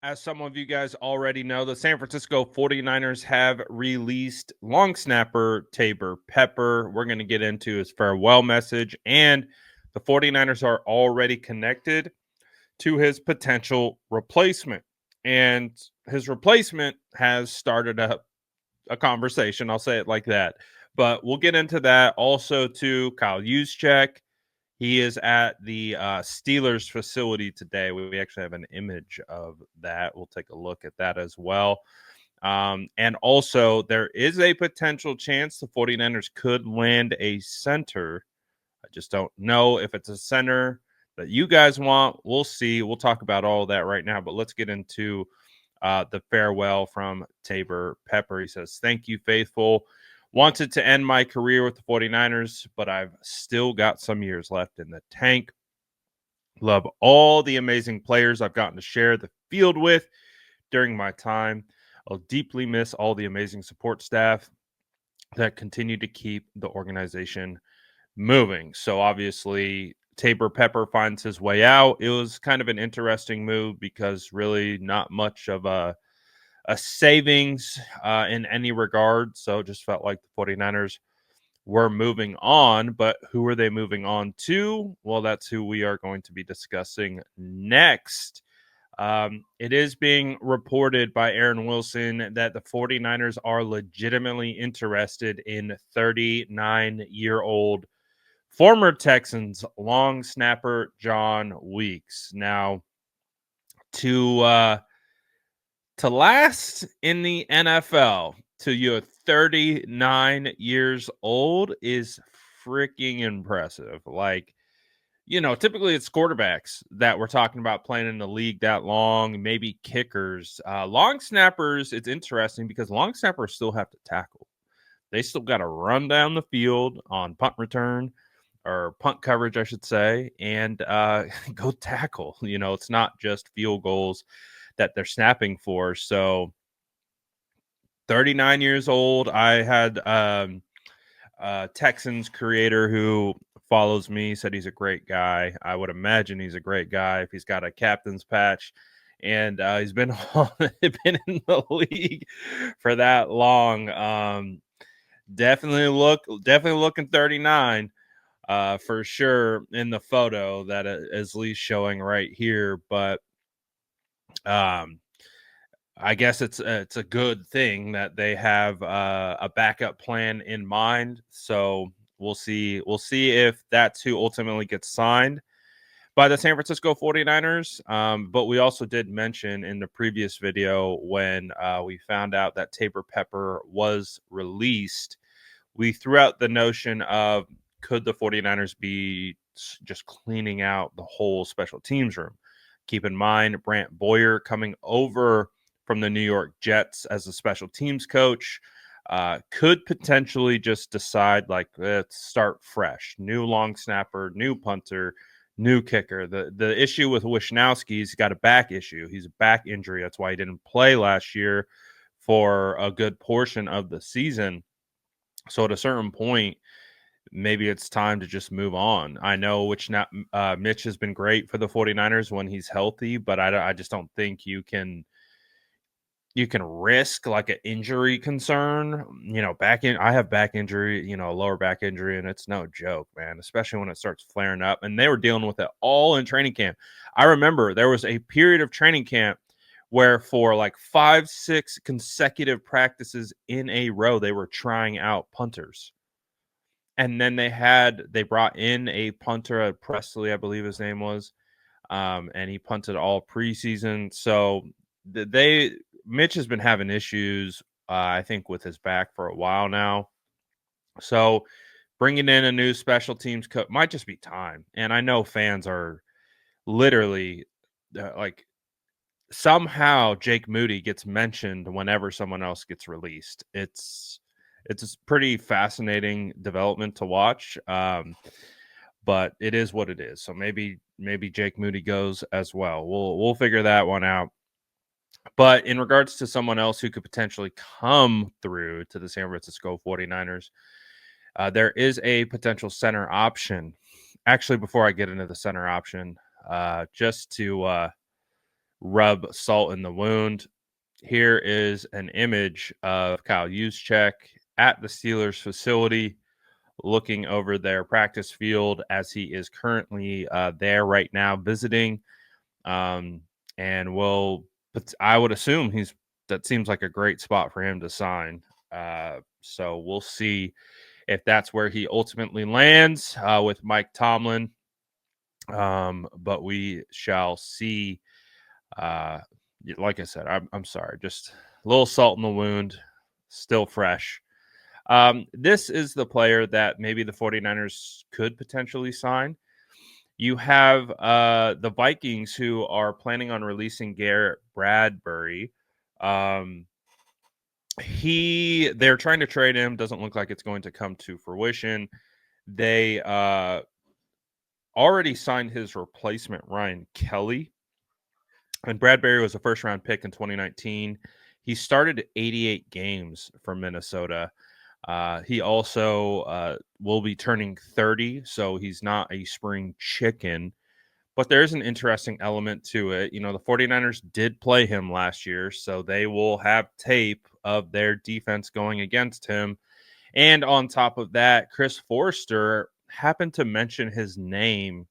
As some of you guys already know, the San Francisco 49ers have released long snapper Taybor Pepper. We're going to get into his farewell message, and the 49ers are already connected to his potential replacement. And his replacement has started a conversation. I'll say it like that. But we'll get into that. Also, to Kyle Juszczyk. He is at the Steelers facility today. We actually have an image of that. We'll take a look at that as well. And also, there is a potential chance the 49ers could land a center. I just don't know if it's a center that you guys want. We'll see. We'll talk about all of that right now. But let's get into the farewell from Taybor Pepper. He says, "Thank you, faithful. Wanted to end my career with the 49ers, but I've still got some years left in the tank. Love all the amazing players I've gotten to share the field with during my time. I'll deeply miss all the amazing support staff that continue to keep the organization moving." So obviously, Taybor Pepper finds his way out. It was kind of an interesting move because really not much of a savings in any regard. So it just felt like the 49ers were moving on. But who are they moving on to? Well, that's who we are going to be discussing next. It is being reported by Aaron Wilson that the 49ers are legitimately interested in 39-year-old former Texans long snapper John Weeks. Now, to last in the NFL till you're 39 years old is freaking impressive. Like, typically it's quarterbacks that we're talking about playing in the league that long, maybe kickers. Long snappers, it's interesting because long snappers still have to tackle. They still got to run down the field on punt return or punt coverage, I should say, and go tackle. It's not just field goals that they're snapping for. So 39 years old. I had Texans creator who follows me said he's a great guy. I would imagine he's a great guy if he's got a captain's patch, and he's been been in the league for that long. Definitely looking 39 for sure in the photo that is Lee's showing right here. But I guess it's a good thing that they have a backup plan in mind. So we'll see. We'll see if that's who ultimately gets signed by the San Francisco 49ers. But we also did mention in the previous video when we found out that Taybor Pepper was released, we threw out the notion of could the 49ers be just cleaning out the whole special teams room. Keep in mind, Brant Boyer coming over from the New York Jets as a special teams coach could potentially just decide, like, let's start fresh. New long snapper, new punter, new kicker. The issue with Wishnowski, he's got a back issue. He's a back injury. That's why he didn't play last year for a good portion of the season. So at a certain point, maybe it's time to just move on. I know Mitch has been great for the 49ers when he's healthy, but I just don't think you can risk like an injury concern. I have back injury, lower back injury, and it's no joke, man, especially when it starts flaring up. And they were dealing with it all in training camp. I remember there was a period of training camp where for like 5-6 consecutive practices in a row, they were trying out punters. And then they brought in a punter, Presley, I believe his name was, and he punted all preseason. So Mitch has been having issues, I think, with his back for a while now. So bringing in a new special teams coach might just be time. And I know fans are literally like, somehow Jake Moody gets mentioned whenever someone else gets released. It's a pretty fascinating development to watch. But it is what it is. So maybe Jake Moody goes as well. We'll figure that one out. But in regards to someone else who could potentially come through to the San Francisco 49ers, there is a potential center option. Actually, before I get into the center option, just to rub salt in the wound. Here is an image of Kyle Juszczyk at the Steelers facility, looking over their practice field as he is currently there right now visiting. And I would assume that seems like a great spot for him to sign. So we'll see if that's where he ultimately lands with Mike Tomlin. But we shall see. Like I said, I'm sorry, just a little salt in the wound, still fresh. This is the player that maybe the 49ers could potentially sign. You have the Vikings, who are planning on releasing Garrett Bradbury. They're trying to trade him. Doesn't look like it's going to come to fruition. They already signed his replacement, Ryan Kelly. And Bradbury was a first-round pick in 2019. He started 88 games for Minnesota. He also will be turning 30, so he's not a spring chicken. But there is an interesting element to it. You know, the 49ers did play him last year, so they will have tape of their defense going against him. And on top of that, Chris Forrester happened to mention his name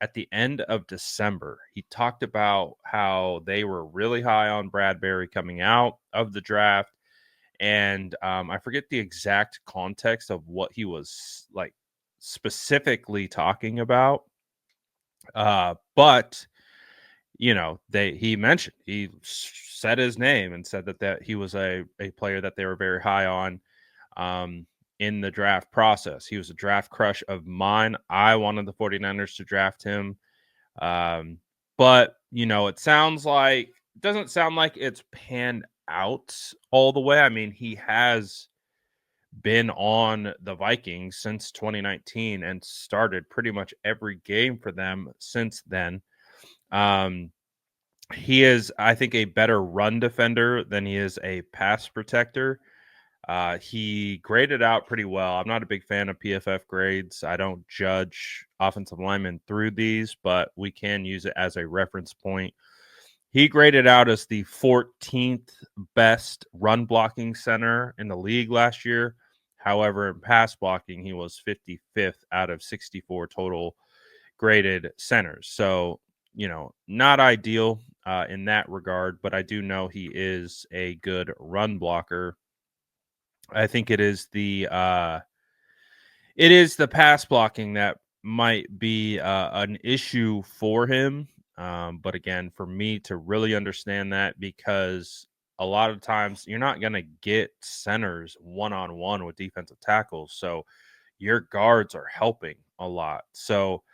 at the end of December. He talked about how they were really high on Bradbury coming out of the draft. And I forget the exact context of what he was like specifically talking about. But you know, he said his name and said that he was a player that they were very high on in the draft process. He was a draft crush of mine. I wanted the 49ers to draft him. But you know, doesn't sound like it's panned out all the way. I mean, he has been on the Vikings since 2019 and started pretty much every game for them since then. He is, I think, a better run defender than he is a pass protector. He graded out pretty well. I'm not a big fan of PFF grades. I don't judge offensive linemen through these, but we can use it as a reference point. He graded out as the 14th best run blocking center in the league last year. However, in pass blocking, he was 55th out of 64 total graded centers. So, you know, not ideal in that regard, but I do know he is a good run blocker. I think it is the pass blocking that might be an issue for him. But again, for me to really understand that, because a lot of times you're not going to get centers one-on-one with defensive tackles. So your guards are helping a lot. So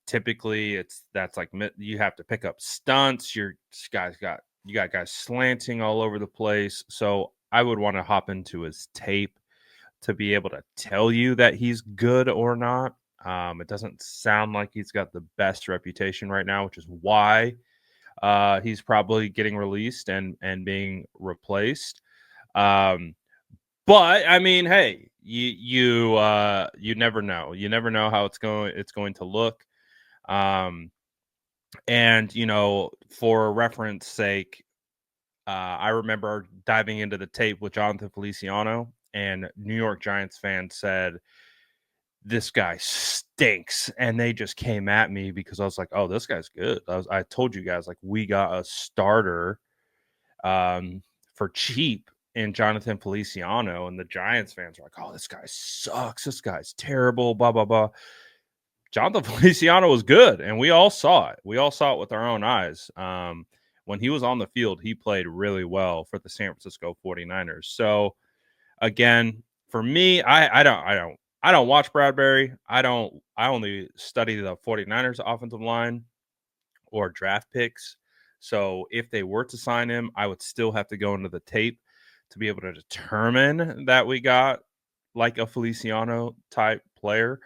typically that's like you have to pick up stunts. You got guys slanting all over the place. So I would want to hop into his tape to be able to tell you that he's good or not. It doesn't sound like he's got the best reputation right now, which is why he's probably getting released and being replaced. But I mean, hey, you never know. You never know how it's going to look. And you know, for reference sake, I remember diving into the tape with Jonathan Feliciano, and New York Giants fans said, "This guy stinks," and they just came at me because I was like, "Oh, this guy's good." I told you guys, like, we got a starter for cheap in Jonathan Feliciano, and the Giants fans were like, "Oh, this guy sucks. This guy's terrible." Blah blah blah. Jonathan Feliciano was good, and we all saw it. We all saw it with our own eyes. When he was on the field, he played really well for the San Francisco 49ers. So again, for me, I don't watch Bradbury. I only study the 49ers offensive line or draft picks. So if they were to sign him, I would still have to go into the tape to be able to determine that we got like a Feliciano type player.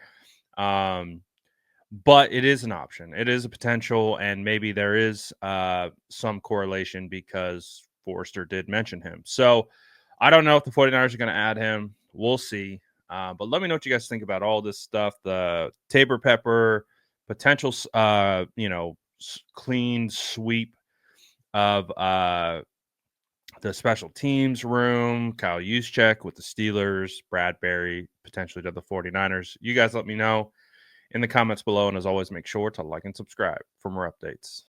But it is an option. It is a potential, and maybe there is some correlation because Forrester did mention him. So I don't know if the 49ers are going to add him. We'll see. But let me know what you guys think about all this stuff. The Taybor Pepper potential, clean sweep of the special teams room. Kyle Juszczyk with the Steelers, Bradbury potentially to the 49ers. You guys let me know in the comments below. And as always, make sure to like and subscribe for more updates.